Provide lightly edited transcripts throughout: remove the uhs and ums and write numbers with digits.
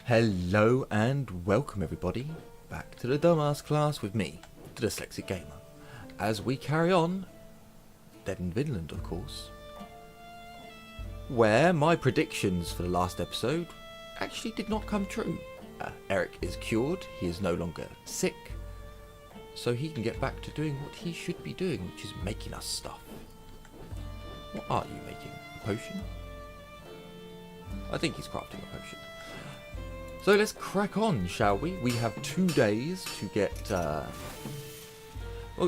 Hello and welcome everybody back to the Dumbass class with me, the Dyslexic Gamer, as we carry on, dead in Vinland of course, where my predictions for the last episode actually did not come true. Eric is cured, he is no longer sick, so he can get back to doing what he should be doing, which is making us stuff. What are you making? A potion? I think he's crafting a potion. So let's crack on, shall we? We have 2 days to get... well,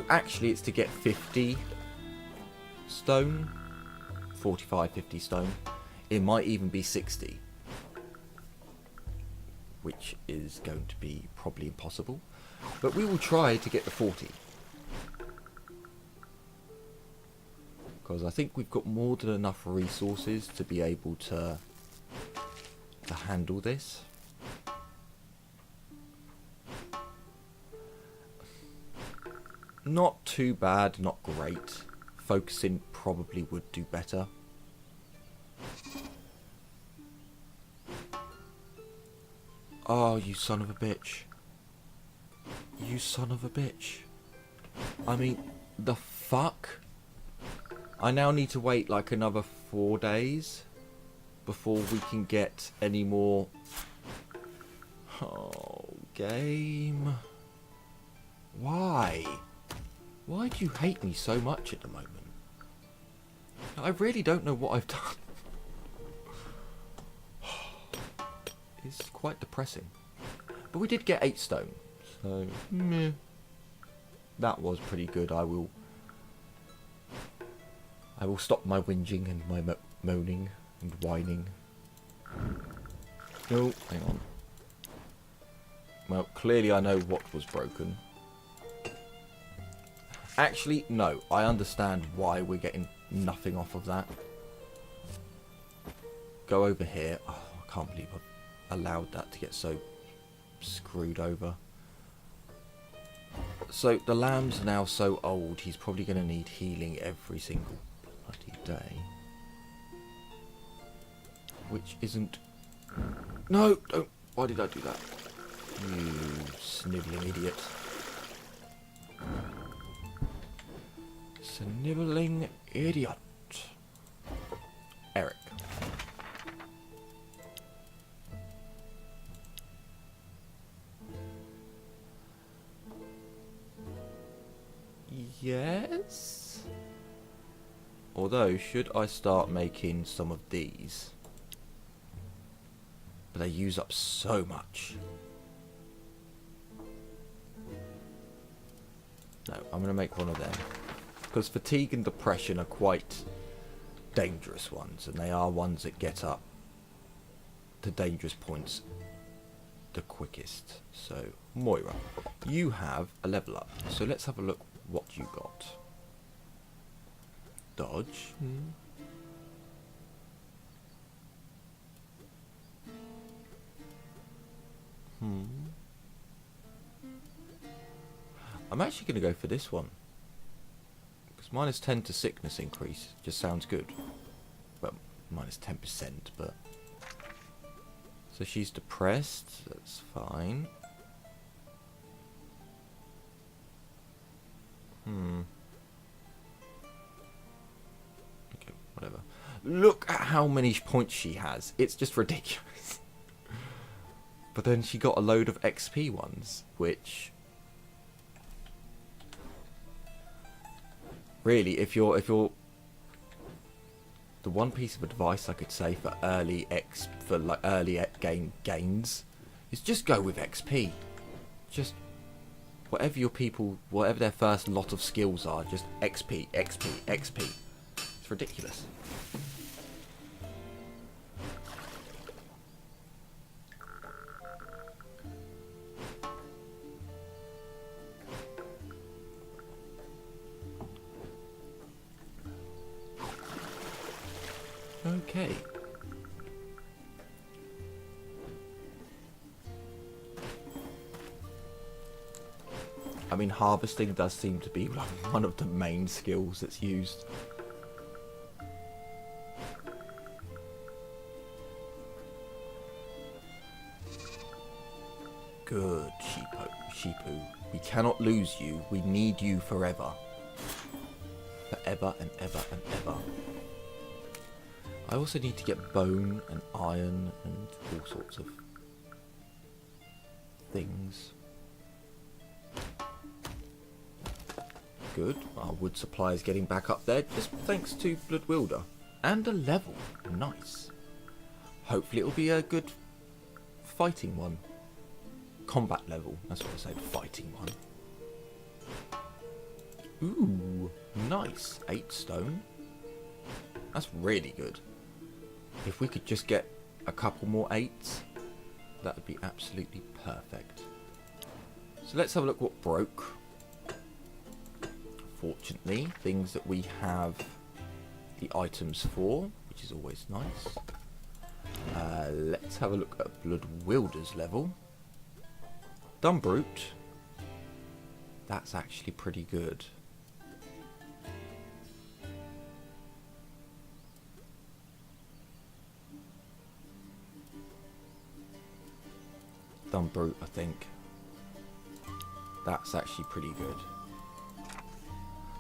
actually it's to get 50 stone. 45, 50 stone. It might even be 60. Which is going to be probably impossible. But we will try to get the 40. Because I think we've got more than enough resources to be able to handle this. Not too bad, not great. Focusing probably would do better. Oh, you son of a bitch. You son of a bitch. I mean, the fuck? I now need to wait like another 4 days before we can get any more... Oh, game. Why? Why do you hate me so much at the moment? I really don't know what I've done. It's quite depressing. But we did get 8 stone. So, meh. That was pretty good. I will stop my whinging and my moaning and whining. Oh, hang on. Well, clearly I know what was broken. Actually, no. I understand why we're getting nothing off of that. Go over here. Oh, I can't believe I've allowed that to get so screwed over. So, the lamb's now so old, he's probably going to need healing every single bloody day. Which isn't... No, don't. Why did I do that? You snivelling idiot. Snivelling idiot. Eric. Yes? Although, should I start making some of these? But they use up so much. No, I'm going to make one of them. Because fatigue and depression are quite dangerous ones. And they are ones that get up to dangerous points the quickest. So, Moira, you have a level up. So let's have a look what you got. Dodge. I'm actually going to go for this one. Because minus 10 to sickness increase just sounds good. Well, minus 10%, but... So she's depressed. That's fine. Okay, whatever. Look at how many points she has. It's just ridiculous. But then she got a load of XP ones, which... Really, if you're the one piece of advice I could say for early game gains is just go with XP. Just whatever their first lot of skills are, just XP, XP, XP. It's ridiculous. Okay. I mean, harvesting does seem to be like one of the main skills that's used. Good, Sheepu. We cannot lose you. We need you forever. Forever and ever and ever. I also need to get bone and iron and all sorts of things. Good. Our wood supply is getting back up there, just thanks to Blood Wielder. And a level. Nice. Hopefully it'll be a good fighting one. Combat level. That's what I said. Fighting one. Ooh. Nice. 8 stone. That's really good. If we could just get a couple more 8s, that would be absolutely perfect. So let's have a look what broke. Fortunately, things that we have the items for, which is always nice. Let's have a look at Blood Wielder's level. Dumbrute. That's actually pretty good. Dumbrute, I think. That's actually pretty good.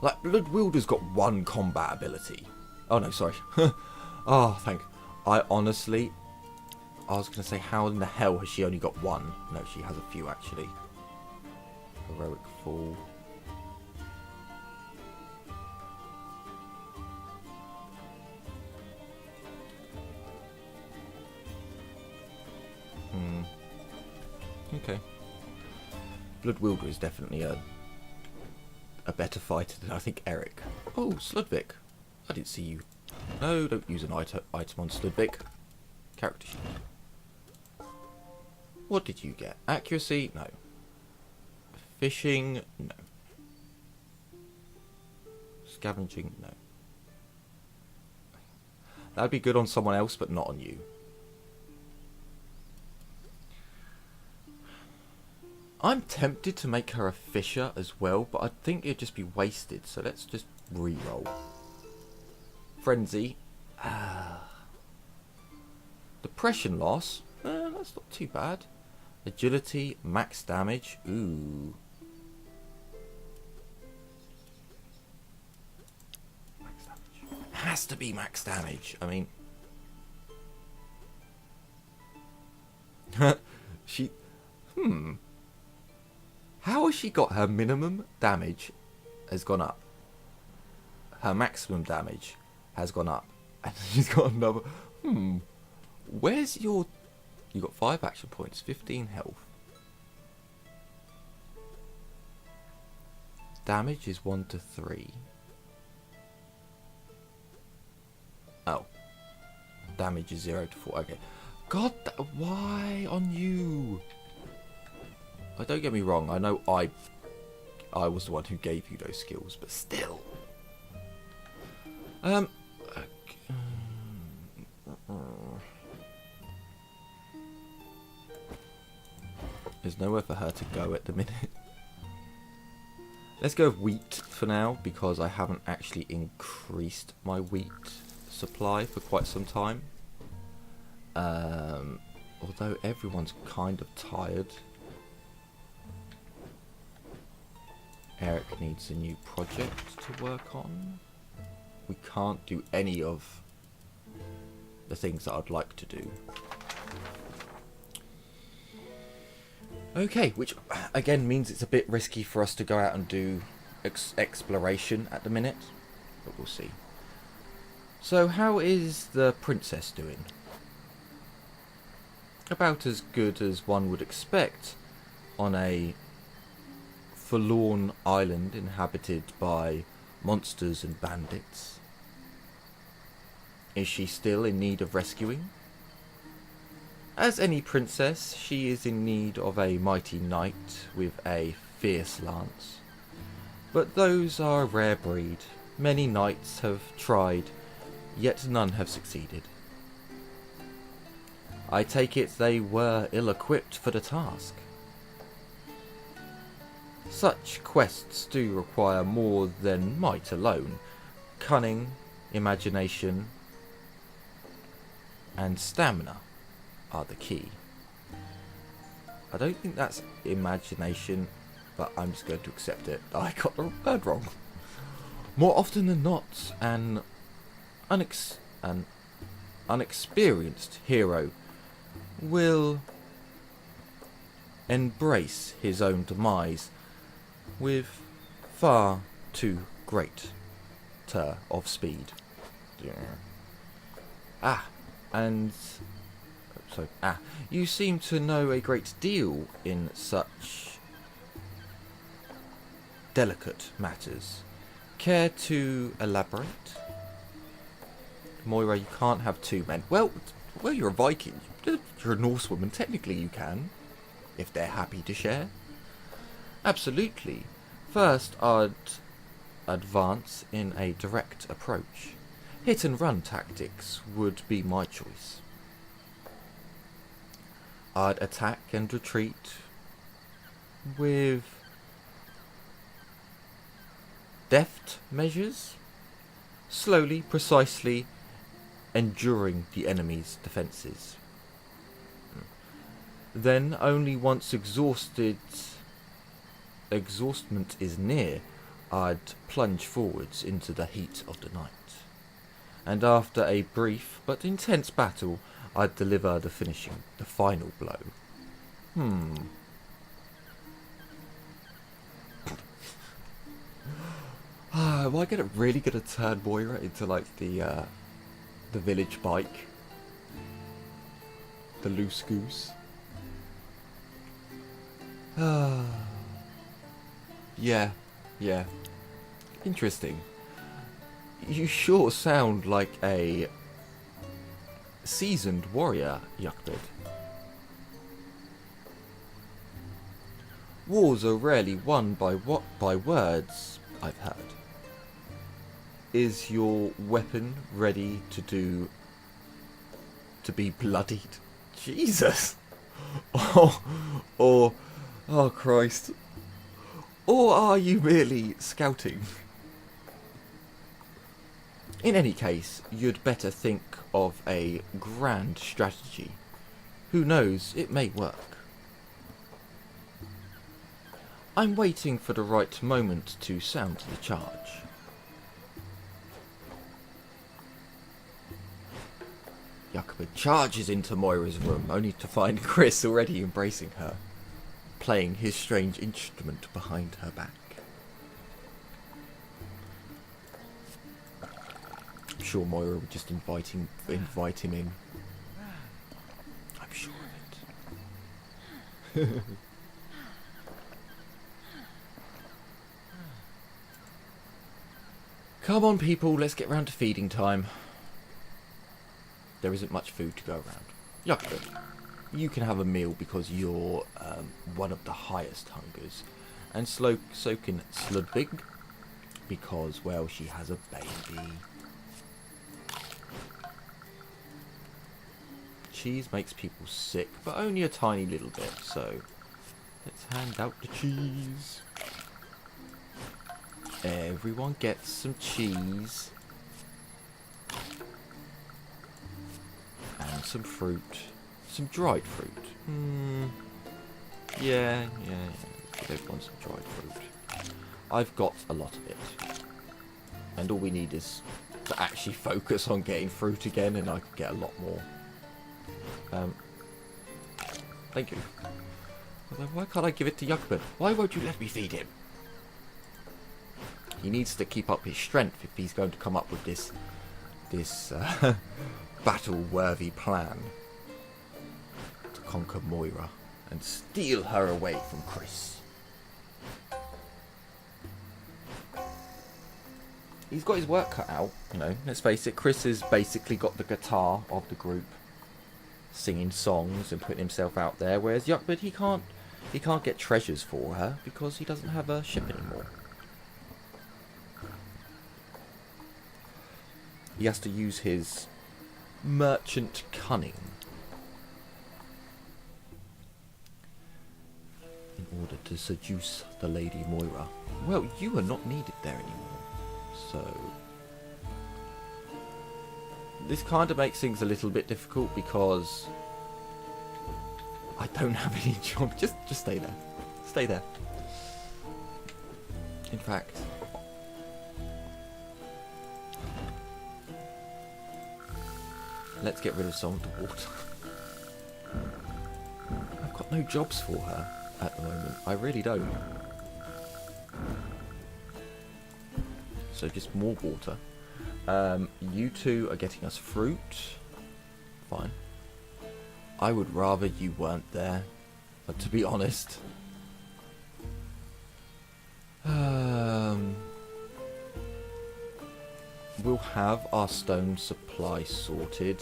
Like, Blood Wielder's got 1 combat ability. Oh no, sorry. Oh, I honestly, I was going to say, how in the hell has she only got 1? No, she has a few actually. Heroic Fall. Okay. Blood Wielder is definitely a better fighter than I think Eric. Oh, Sludvik. I didn't see you. No, don't use an item on Sludvik. Character sheet. What did you get? Accuracy? No. Fishing? No. Scavenging? No. That'd be good on someone else, but not on you. I'm tempted to make her a fisher as well, but I think it'd just be wasted, so let's just re-roll. Frenzy. Depression loss. That's not too bad. Agility, max damage. Ooh. Max damage. Has to be max damage. I mean... she... How has she got her minimum damage has gone up? Her maximum damage has gone up. And she's got another... Where's your... You got 5 action points, 15 health. Damage is 1 to 3. Oh. Damage is 0 to 4. Okay. God, why on you? Don't get me wrong, I know I was the one who gave you those skills, but still. There's nowhere for her to go at the minute. Let's go with wheat for now, because I haven't actually increased my wheat supply for quite some time. Although everyone's kind of tired. Eric needs a new project to work on. We can't do any of the things that I'd like to do. Okay, which again means it's a bit risky for us to go out and do exploration at the minute, but we'll see. So how is the princess doing? About as good as one would expect on a forlorn island inhabited by monsters and bandits. Is she still in need of rescuing? As any princess, she is in need of a mighty knight with a fierce lance. But those are a rare breed. Many knights have tried, yet none have succeeded. I take it they were ill-equipped for the task. Such quests do require more than might alone. Cunning, imagination, and stamina are the key. I don't think that's imagination, but I'm just going to accept it. I got the word wrong. More often than not, an unexperienced hero will embrace his own demise with far too great of speed. You seem to know a great deal in such delicate matters. Care to elaborate? Moira, you can't have two men. Well, you're a Viking. You're a Norsewoman. Technically you can, if they're happy to share. Absolutely. First, I'd advance in a direct approach. Hit and run tactics would be my choice. I'd attack and retreat with deft measures, slowly, precisely, enduring the enemy's defences. Then, only once exhaustion is near, I'd plunge forwards into the heat of the night. And after a brief but intense battle, I'd deliver the final blow. Am I really gonna turn Moira into like the village bike? The loose goose? Yeah. Interesting. You sure sound like a seasoned warrior, Yuckbid. Wars are rarely won by words, I've heard. Is your weapon ready to be bloodied? Jesus! Oh Christ. Or are you merely scouting? In any case, you'd better think of a grand strategy. Who knows, it may work. I'm waiting for the right moment to sound the charge. Yuckbid charges into Moira's room, only to find Chris already embracing her, playing his strange instrument behind her back. I'm sure Moira would just invite him in. I'm sure of it. Come on, people, let's get round to feeding time. There isn't much food to go around. Yuckbid, you can have a meal because you're one of the highest hungers. And so can Sludbig, because, well, she has a baby. Cheese makes people sick, but only a tiny little bit, so let's hand out the cheese. Everyone gets some cheese. And some fruit. Some dried fruit. Yeah. Everyone some dried fruit. I've got a lot of it. And all we need is to actually focus on getting fruit again, and I could get a lot more. Thank you. Although, why can't I give it to Yuckbid? Why won't you let me feed him? He needs to keep up his strength if he's going to come up with this battle-worthy plan to conquer Moira and steal her away from Chris. He's got his work cut out, you know, let's face it. Chris has basically got the guitar of the group, singing songs and putting himself out there, whereas Yuckbid, he can't get treasures for her because he doesn't have a ship anymore. He has to use his merchant cunning in order to seduce the Lady Moira. Well, you are not needed there anymore, so this kind of makes things a little bit difficult because I don't have any job. Just stay there. Stay there. In fact, let's get rid of some of the water. I've got no jobs for her at the moment. I really don't. So just more water. You two are getting us fruit. Fine. I would rather you weren't there, but to be honest. We'll have our stone supply sorted.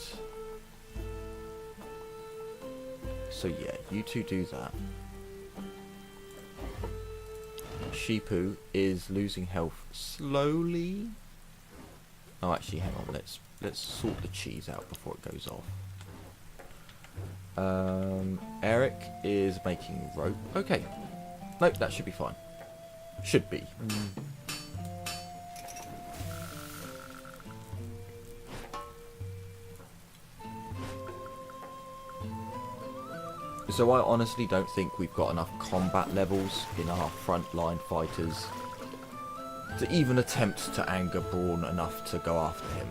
So yeah, you two do that. Sheepu is losing health slowly. Oh, actually, hang on. Let's sort the cheese out before it goes off. Eric is making rope. Okay. Nope, that should be fine. Should be. So I honestly don't think we've got enough combat levels in our frontline fighters to even attempt to anger Braun enough to go after him.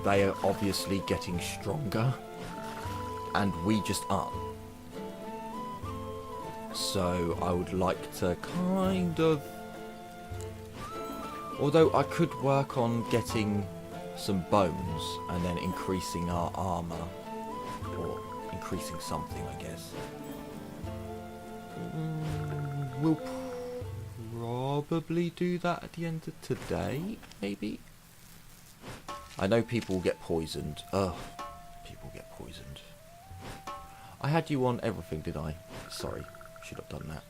They are obviously getting stronger, and we just aren't. So I would like to kind of... Although I could work on getting some bones and then increasing our armor. Or increasing something, I guess. We'll probably do that at the end of today, maybe? I know people get poisoned. Ugh, people get poisoned. I had you on everything, did I? Sorry, should have done that.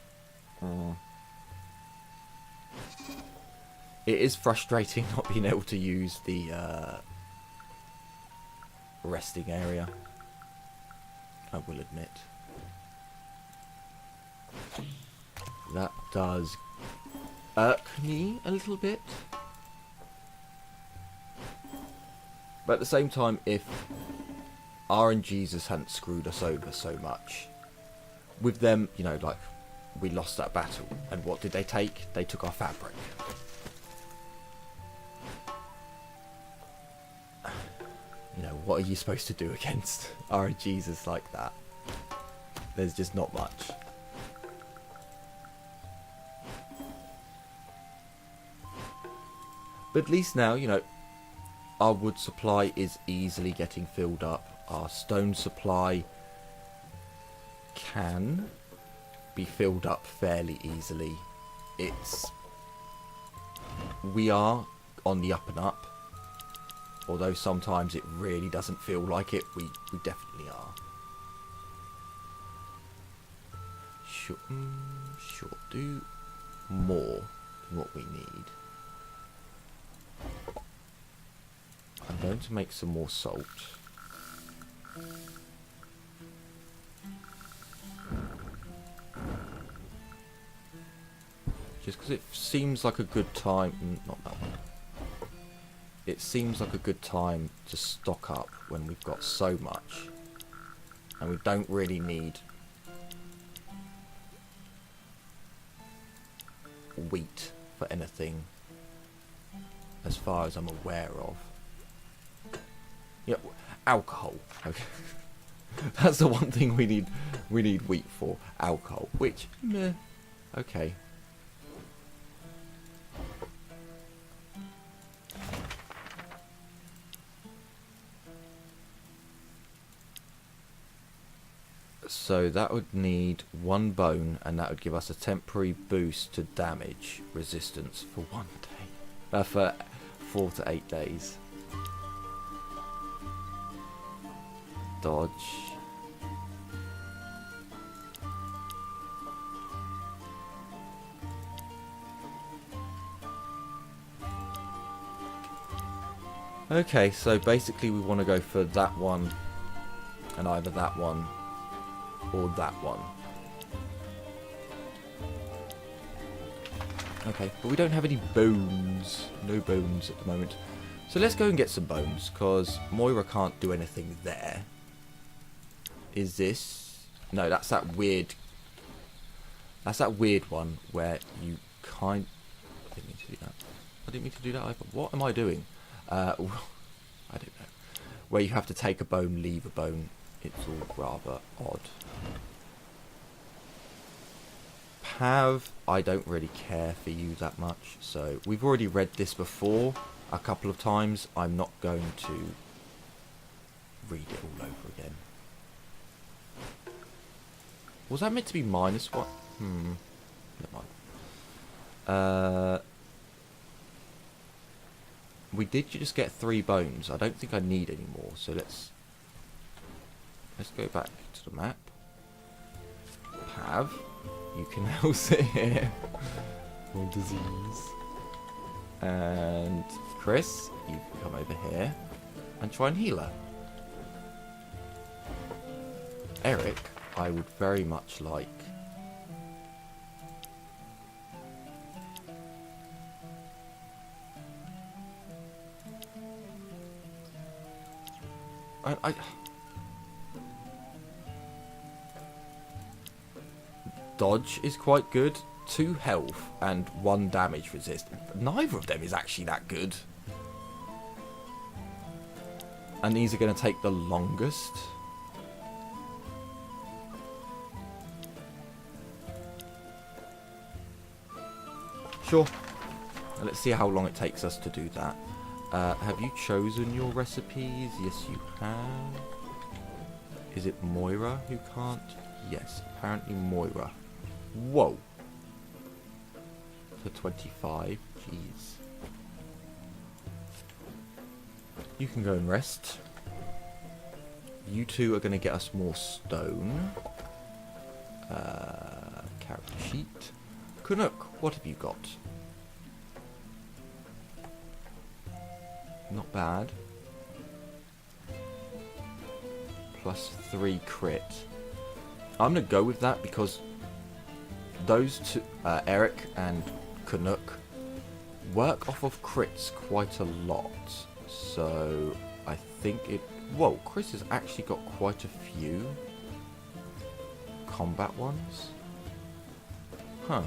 It is frustrating not being able to use the resting area. I will admit. That does irk me a little bit. But at the same time, if RNGesus hadn't screwed us over so much, with them, you know, like, we lost that battle, and what did they take? They took our fabric. You know, what are you supposed to do against RNGesus like that? There's just not much. But at least now, you know, our wood supply is easily getting filled up. Our stone supply can be filled up fairly easily. We are on the up and up. Although sometimes it really doesn't feel like it, we definitely are. Sure, do more than what we need. I'm going to make some more salt. Just because it seems like a good time... Not that one. It seems like a good time to stock up when we've got so much. And we don't really need wheat for anything, as far as I'm aware of. Yeah, alcohol. Okay. That's the one thing we need wheat for. Alcohol. Which, meh, okay. So that would need one bone, and that would give us a temporary boost to damage resistance for 1 day. For 4 to 8 days. Dodge. Okay, so basically we want to go for that one, and either that one or that one. Okay, but we don't have any bones. No bones at the moment. So let's go and get some bones, because Moira can't do anything there. is this. No, that's that weird. That's that weird one where you kind. I didn't mean to do that. I didn't mean to do that either. What am I doing? I don't know. Where you have to take a bone, leave a bone. It's all rather odd. Pav, I don't really care for you that much. So we've already read this before a couple of times. I'm not going to read it all over again. Was that meant to be -1? Never mind. We did just get 3 bones. I don't think I need any more. So let's go back to the map. Pav, you can now sit here. More disease. And Chris, you can come over here and try and heal her. Eric, I would very much like. I dodge is quite good. 2 health and 1 damage resist. Neither of them is actually that good. And these are going to take the longest. Sure. Let's see how long it takes us to do that. Have you chosen your recipes? Yes, you have. Is it Moira who can't? Yes, apparently Moira. Whoa. For 25. Jeez. You can go and rest. You two are going to get us more stone. Character sheet. Canuck, what have you got? Not bad. +3 crit. I'm going to go with that because those two, Eric and Canuck, work off of crits quite a lot. So I think it... Whoa, Chris has actually got quite a few combat ones. Huh.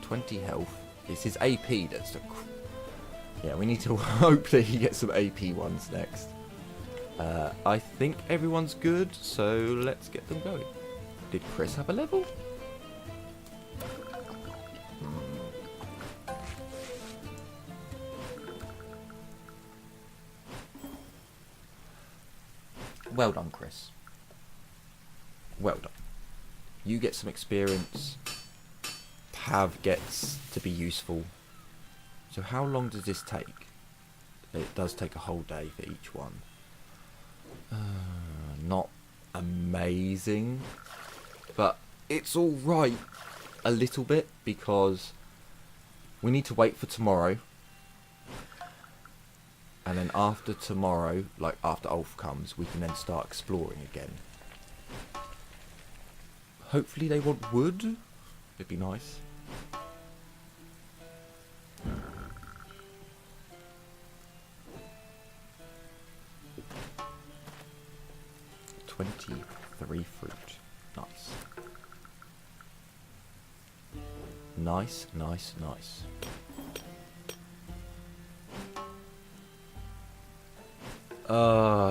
20 health. It's his AP that's the... Yeah, we need to hope that he gets some AP ones next. I think everyone's good, so let's get them going. Did Chris have a level? Well done, Chris. Well done. You get some experience. Pav gets to be useful. So how long does this take? It does take a whole day for each one. Not amazing, but it's all right a little bit because we need to wait for tomorrow, and then after tomorrow, like after Ulf comes, we can then start exploring again. Hopefully they want wood. It'd be nice. Three fruit. Nice. Nice, nice, nice.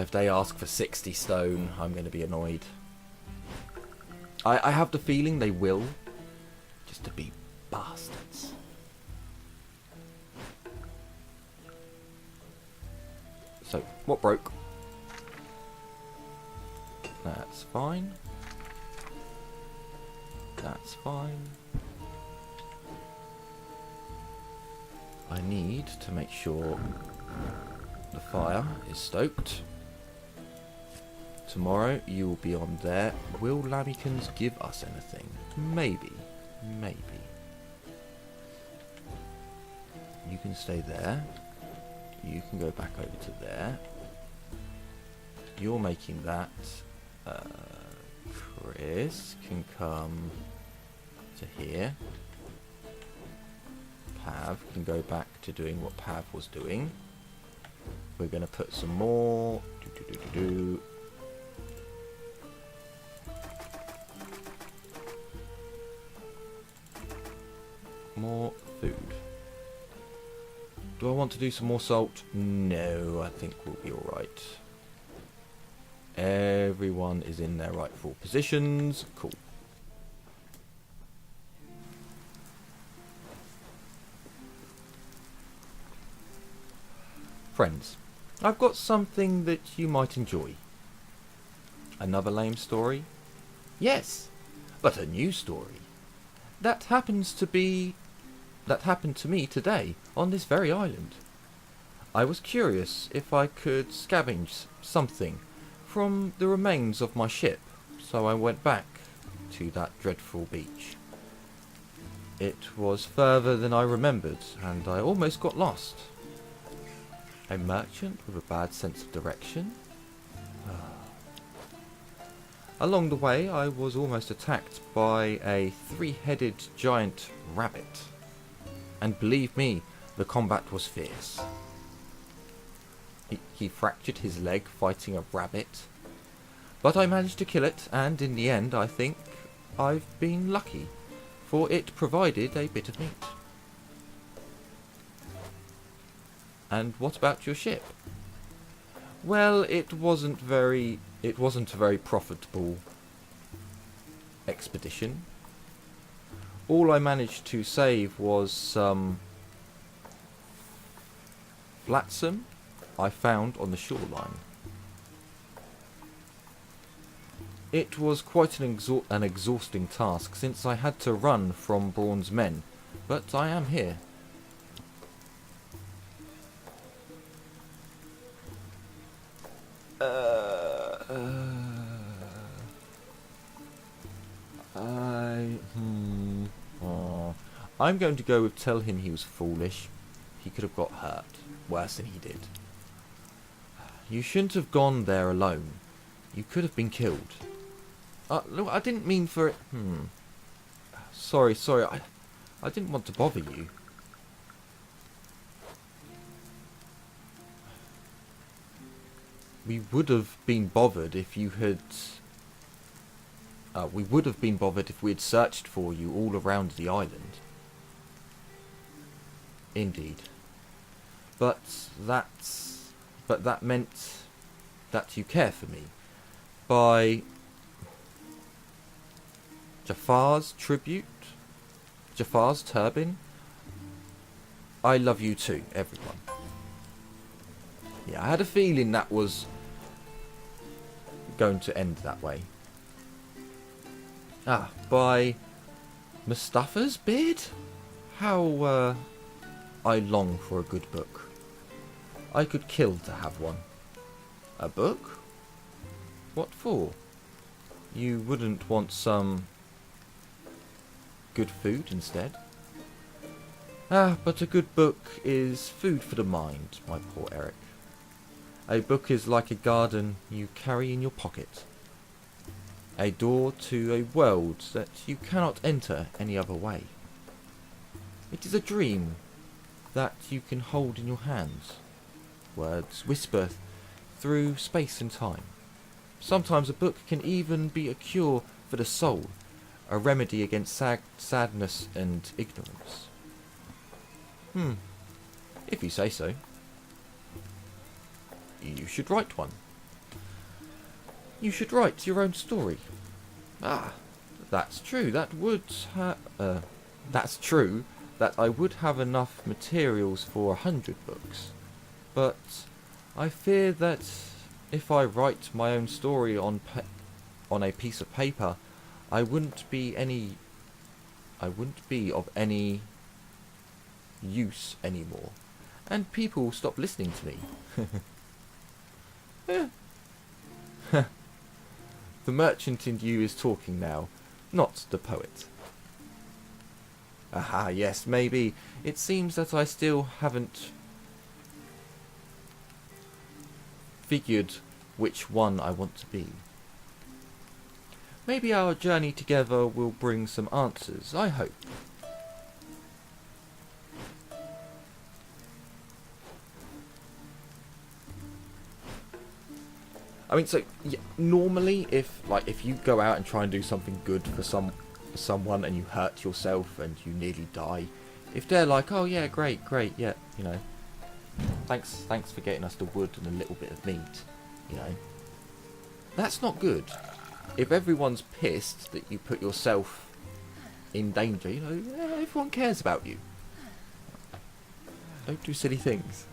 If they ask for 60 stone, I'm going to be annoyed. I have the feeling they will. Just to be bastards. So, what broke? That's fine. That's fine. I need to make sure the fire is stoked. Tomorrow you will be on there. Will Lamikins give us anything? Maybe. Maybe. You can stay there. You can go back over to there. You're making that. Chris can come to here. Pav can go back to doing what Pav was doing. We're going to put some more Do I want to do some more salt? No, I think we'll be alright. Everyone is in their rightful positions. Cool. Friends, I've got something that you might enjoy. Another lame story? Yes, but a new story. That happened to me today on this very island. I was curious if I could scavenge something from the remains of my ship, so I went back to that dreadful beach. It was further than I remembered, and I almost got lost. A merchant with a bad sense of direction? Along the way, I was almost attacked by a three-headed giant rabbit. And believe me, the combat was fierce. He fractured his leg fighting a rabbit. But I managed to kill it, and in the end I think I've been lucky, for it provided a bit of meat. And what about your ship? Well, it wasn't a very profitable expedition. All I managed to save was some flotsam I found on the shoreline. It was quite an exhausting task, since I had to run from Braun's men, but I am here. I'm going to go with tell him he was foolish. He could have got hurt, worse than he did. You shouldn't have gone there alone. You could have been killed. Look, I didn't mean for it. Sorry, I didn't want to bother you. We would have been bothered if you had... we would have been bothered if we had searched for you all around the island. Indeed. But that meant that you care for me. By Jafar's turban, I love you too, everyone. Yeah, I had a feeling that was going to end that way. By Mustafa's beard? How I long for a good book. I could kill to have one. A book? What for? You wouldn't want some good food instead? But a good book is food for the mind, my poor Eric. A book is like a garden you carry in your pocket. A door to a world that you cannot enter any other way. It is a dream that you can hold in your hands. Words whisper through space and time. Sometimes a book can even be a cure for the soul, a remedy against sadness and ignorance. If you say so. You should write one. You should write your own story. That's true. That's true that I would have enough materials for 100 books. But I fear that if I write my own story on a piece of paper, I wouldn't be of any use anymore, and people will stop listening to me. The merchant in you is talking now, not the poet. Aha, yes, maybe. It seems that I still haven't figured which one I want to be. Maybe our journey together will bring some answers, I hope. I mean, so yeah, normally, if you go out and try and do something good for someone and you hurt yourself and you nearly die, if they're like, "Oh yeah, great, yeah," you know, Thanks for getting us the wood and a little bit of meat, you know. That's not good. If everyone's pissed that you put yourself in danger, you know, everyone cares about you. Don't do silly things.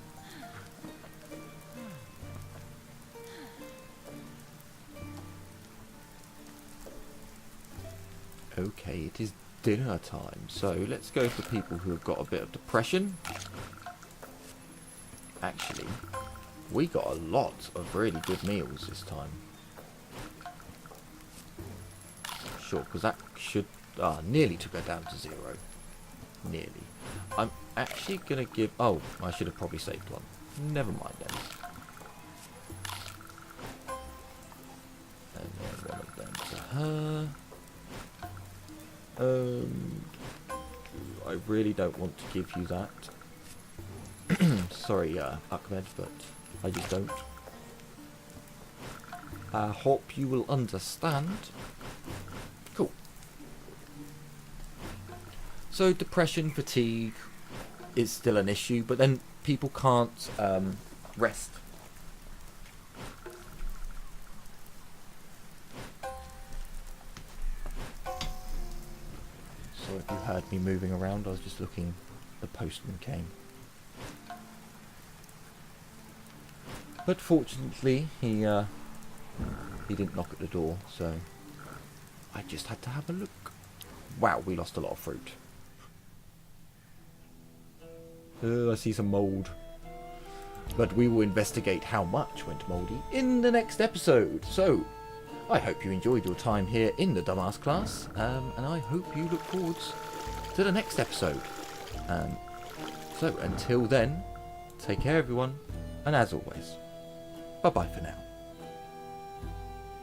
Okay, it is dinner time, so let's go for people who have got a bit of depression. Actually, we got a lot of really good meals this time. Sure, because that should... nearly took her down to 0. Nearly. I'm actually going to give... Oh, I should have probably saved one. Never mind then. And then one of them to her. I really don't want to give you that. Sorry, Ahmed, but I just don't. I hope you will understand. Cool. So depression, fatigue is still an issue, but then people can't rest. So if you heard me moving around, I was just looking. The postman came. But fortunately, he didn't knock at the door, so I just had to have a look. Wow, we lost a lot of fruit. I see some mould. But we will investigate how much went mouldy in the next episode. So, I hope you enjoyed your time here in the Dumbass class, and I hope you look forward to the next episode. So, until then, take care everyone, and as always, bye-bye for now.